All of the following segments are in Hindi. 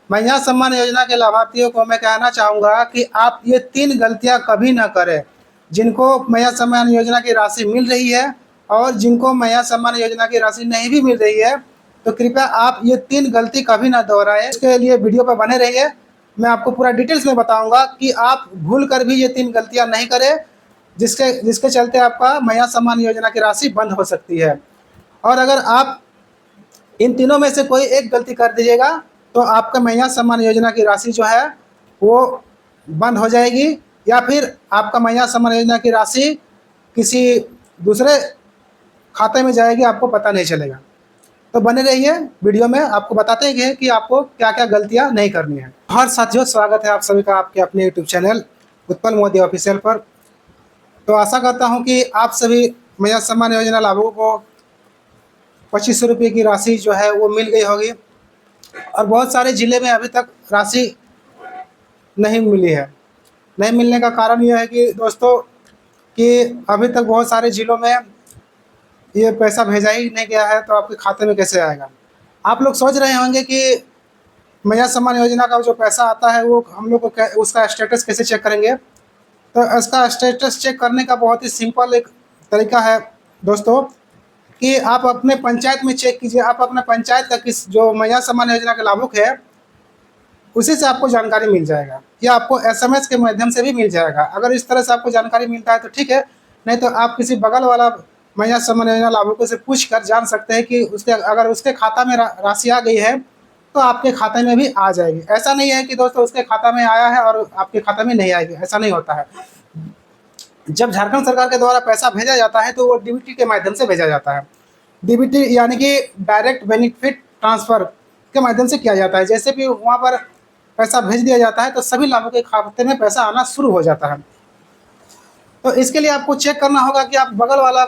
महिला सम्मान योजना के लाभार्थियों को मैं कहना चाहूँगा कि आप ये 3 गलतियाँ कभी ना करें। जिनको महिला सम्मान योजना की राशि मिल रही है और जिनको महिला सम्मान योजना की राशि नहीं भी मिल रही है, तो कृपया आप ये 3 गलती कभी ना दोहराएँ। इसके लिए वीडियो पर बने रहिए। मैं आपको पूरा डिटेल्स में बताऊँगा कि आप भूल कर भी ये 3 गलतियाँ नहीं करें, जिसके जिसके चलते आपका महिला सम्मान योजना की राशि बंद हो सकती है। और अगर आप इन तीनों में से कोई एक गलती कर दीजिएगा तो आपका महिला सम्मान योजना की राशि जो है वो बंद हो जाएगी, या फिर आपका महिला सम्मान योजना की राशि किसी दूसरे खाते में जाएगी, आपको पता नहीं चलेगा। तो बने रहिए, वीडियो में आपको बताते हैं कि आपको क्या क्या गलतियां नहीं करनी है। हर साथियों, स्वागत है आप सभी का आपके अपने YouTube channel Utpal Modi official पर। तो आशा करता हूं कि आप सभी महिला सम्मान योजना लाभुकों को 2500 रुपये की राशि जो है वो मिल गई होगी, और बहुत सारे ज़िले में अभी तक राशि नहीं मिली है। नहीं मिलने का कारण यह है कि दोस्तों कि अभी तक बहुत सारे ज़िलों में ये पैसा भेजा ही नहीं गया है, तो आपके खाते में कैसे आएगा। आप लोग सोच रहे होंगे कि महिला सम्मान योजना का जो पैसा आता है वो हम लोग को उसका स्टेटस कैसे चेक करेंगे। तो इसका स्टेटस चेक करने का बहुत ही सिंपल एक तरीका है दोस्तों, कि आप अपने पंचायत में चेक कीजिए। आप अपने पंचायत का किस जो महिला सम्मान योजना के लाभुक है उसी से आपको जानकारी मिल जाएगा, या आपको एसएमएस के माध्यम से भी मिल जाएगा। अगर इस तरह से आपको जानकारी मिलता है तो ठीक है, नहीं तो आप किसी बगल वाला महिला सम्मान योजना लाभुकों से पूछ कर जान सकते हैं कि उसके अगर उसके खाता में राशि आ गई है तो आपके खाते में भी आ जाएगी। ऐसा नहीं है कि दोस्तों उसके खाता में आया है और आपके खाता में नहीं आएगी, ऐसा नहीं होता है। जब झारखंड सरकार के द्वारा पैसा भेजा जाता है तो वो डीबीटी के माध्यम से भेजा जाता है। डीबीटी यानी कि डायरेक्ट बेनिफिट ट्रांसफ़र के माध्यम से किया जाता है। जैसे भी वहाँ पर पैसा भेज दिया जाता है तो सभी लाभुकों के खाते में पैसा आना शुरू हो जाता है। तो इसके लिए आपको चेक करना होगा कि आप बगल वाला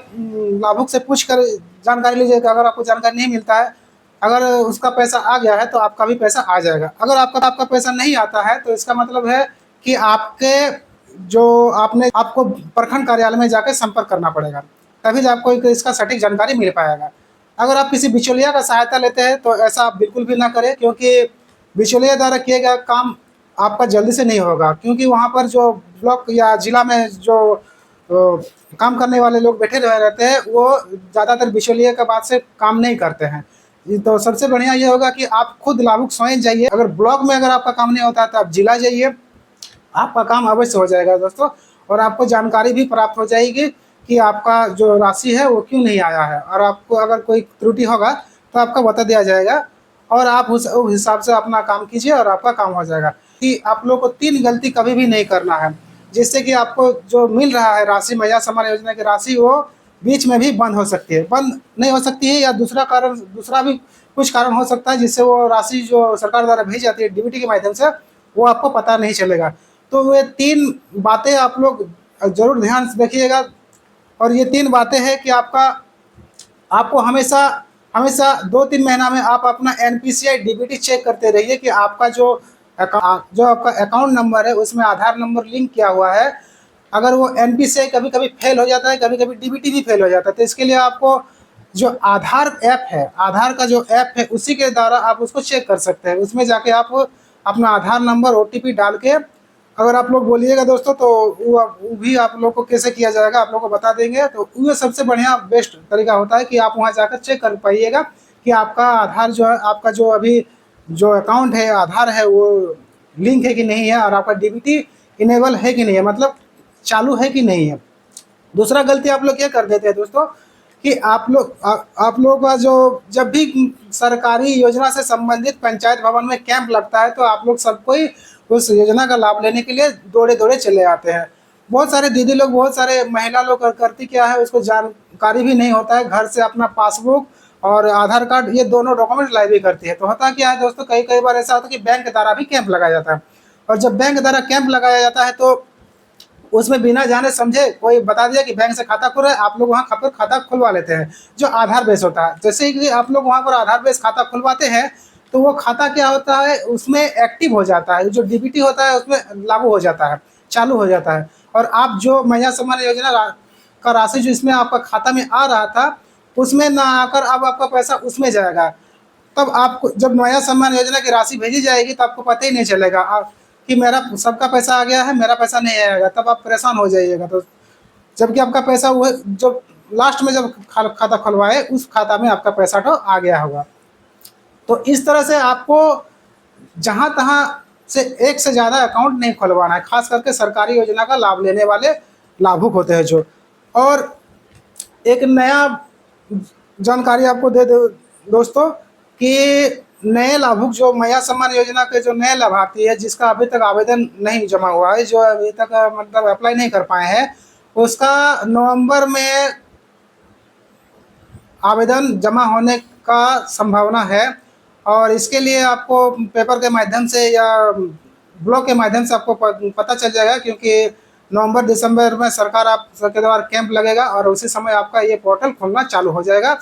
लाभुक से पूछ कर जानकारी लीजिएगा। अगर आपको जानकारी नहीं मिलता है, अगर उसका पैसा आ गया है तो आपका भी पैसा आ जाएगा। अगर आपका पैसा नहीं आता है तो इसका मतलब है कि आपको प्रखंड कार्यालय में जाकर संपर्क करना पड़ेगा, तभी आपको इसका सटीक जानकारी मिल पाएगा। अगर आप किसी बिचौलिया का सहायता लेते हैं तो ऐसा आप बिल्कुल भी ना करें, क्योंकि बिचौलिया द्वारा किया गया काम आपका जल्दी से नहीं होगा। क्योंकि वहाँ पर जो ब्लॉक या जिला में जो काम करने वाले लोग बैठे रहते हैं वो ज़्यादातर बिचौलिया के बात से काम नहीं करते हैं। तो सबसे बढ़िया ये होगा कि आप खुद लाभुक स्वयं जाइए। अगर ब्लॉक में अगर आपका काम नहीं होता है तो आप जिला जाइए, आपका काम अवश्य हो जाएगा दोस्तों। और आपको जानकारी भी प्राप्त हो जाएगी कि आपका जो राशि है वो क्यों नहीं आया है, और आपको अगर कोई त्रुटि होगा तो आपका बता दिया जाएगा, और आप उस हिसाब से अपना काम कीजिए और आपका काम हो जाएगा। कि आप लोग को 3 गलती कभी भी नहीं करना है, जिससे कि आपको जो मिल रहा है राशि, महिला सम्मान योजना की राशि, वो बीच में भी बंद हो सकती है। बंद नहीं हो सकती है, या दूसरा भी कुछ कारण हो सकता है जिससे वो राशि जो सरकार द्वारा भेजी जाती है डीबीटी के माध्यम से, वो आपको पता नहीं चलेगा। तो वे 3 बातें आप लोग ज़रूर ध्यान से देखिएगा। और ये 3 बातें हैं कि आपको हमेशा हमेशा 2-3 महीना में आप अपना एनपीसीआई डीबीटी चेक करते रहिए कि आपका जो आपका अकाउंट नंबर है उसमें आधार नंबर लिंक किया हुआ है। अगर वो एनपीसीआई कभी कभी फेल हो जाता है, कभी कभी डीबीटी भी फेल हो जाता है, तो इसके लिए आपको जो आधार ऐप है, आधार का जो ऐप है उसी के द्वारा आप उसको चेक कर सकते हैं। उसमें जाके आप अपना आधार नंबर ओटीपी डाल के अगर आप लोग बोलिएगा दोस्तों तो वो भी आप लोग को कैसे किया जाएगा आप लोग को बता देंगे। तो वो सबसे बढ़िया बेस्ट तरीका होता है कि आप वहाँ जाकर चेक कर पाइएगा कि आपका आधार जो है, आपका जो अभी जो अकाउंट है आधार है वो लिंक है कि नहीं है, और आपका डीबीटी इनेबल है कि नहीं है, मतलब चालू है कि नहीं है। दूसरा गलती आप लोग क्या कर देते हैं दोस्तों कि आप लोग का जो जब भी सरकारी योजना से संबंधित पंचायत भवन में कैंप लगता है तो आप लोग सबको ही उस योजना का लाभ लेने के लिए दौड़े दौड़े चले आते हैं। बहुत सारे दीदी लोग, बहुत सारे महिला लोग करती क्या है, उसको जानकारी भी नहीं होता है। घर से अपना पासबुक और आधार कार्ड ये दोनों डॉक्यूमेंट लाई भी करती है। तो होता क्या है दोस्तों, कई बार ऐसा होता है कि बैंक के द्वारा भी कैंप लगाया जाता है, और जब बैंक द्वारा कैंप लगाया जाता है तो उसमें बिना जाने समझे कोई बता दिया कि बैंक से खाता खुल रहा है, आप लोग वहाँ खाता खुलवा लेते हैं जो आधार बेस होता है। जैसे ही कि आप लोग वहाँ पर आधार बेस खाता खुलवाते हैं तो वो खाता क्या होता है, उसमें एक्टिव हो जाता है, जो डीबीटी होता है उसमें लागू हो जाता है, चालू हो जाता है। और आप जो महिला सम्मान योजना का राशि जो इसमें आपका खाता में आ रहा था उसमें ना आकर अब आपका पैसा उसमें जाएगा। तब आपको जब नया सम्मान योजना की राशि भेजी जाएगी तो आपको पता ही नहीं चलेगा कि मेरा सबका पैसा आ गया है, मेरा पैसा नहीं आएगा, तब आप परेशान हो जाइएगा। तो जबकि आपका पैसा वो जब लास्ट में जब खाता खुलवाए उस खाता में आपका पैसा तो आ गया होगा। तो इस तरह से आपको जहाँ तहाँ से एक से ज़्यादा अकाउंट नहीं खुलवाना है, खास करके सरकारी योजना का लाभ लेने वाले लाभुक होते हैं जो। और एक नया जानकारी आपको दे दो दोस्तों कि नए लाभुक जो मैया सम्मान योजना के जो नए लाभार्थी है जिसका अभी तक आवेदन नहीं जमा हुआ है, जो अभी तक मतलब अप्लाई नहीं कर पाए हैं, उसका नवंबर में आवेदन जमा होने का संभावना है। और इसके लिए आपको पेपर के माध्यम से या ब्लॉग के माध्यम से आपको पता चल जाएगा, क्योंकि नवंबर दिसंबर में सरकार आप के द्वारा कैंप लगेगा और उसी समय आपका ये पोर्टल खुलना चालू हो जाएगा।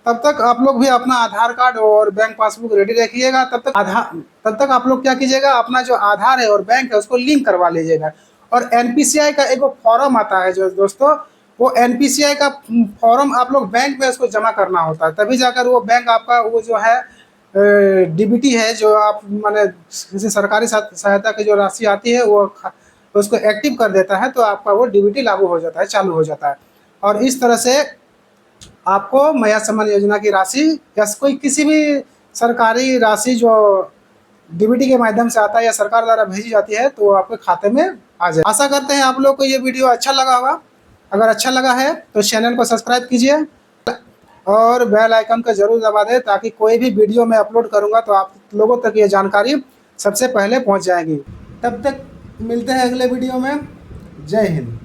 तब तक आप लोग भी अपना आधार कार्ड और बैंक पासबुक रेडी रखिएगा। तब तक आप लोग क्या कीजिएगा, अपना जो आधार है और बैंक है उसको लिंक करवा लीजिएगा। और एनपीसीआई का एक फॉर्म आता है जो दोस्तों, वो एनपीसीआई का फॉर्म आप लोग बैंक में उसको जमा करना होता है, तभी जाकर वो बैंक आपका वो जो है डीबीटी है जो आप माने किसी सरकारी सहायता की जो राशि आती है वो उसको एक्टिव कर देता है, तो आपका वो डीबीटी लागू हो जाता है, चालू हो जाता है। और इस तरह से आपको मैया सम्मान योजना की राशि या कोई किसी भी सरकारी राशि जो डीबीटी के माध्यम से आता है या सरकार द्वारा भेजी जाती है तो आपके खाते में आ जाए। आशा करते हैं आप लोग को ये वीडियो अच्छा लगा होगा। अगर अच्छा लगा है तो चैनल को सब्सक्राइब कीजिए और बेल आइकन को जरूर दबा दें, ताकि कोई भी वीडियो मैं अपलोड करूंगा तो आप लोगों तक ये जानकारी सबसे पहले पहुंच जाएगी। तब तक मिलते हैं अगले वीडियो में। जय हिंद।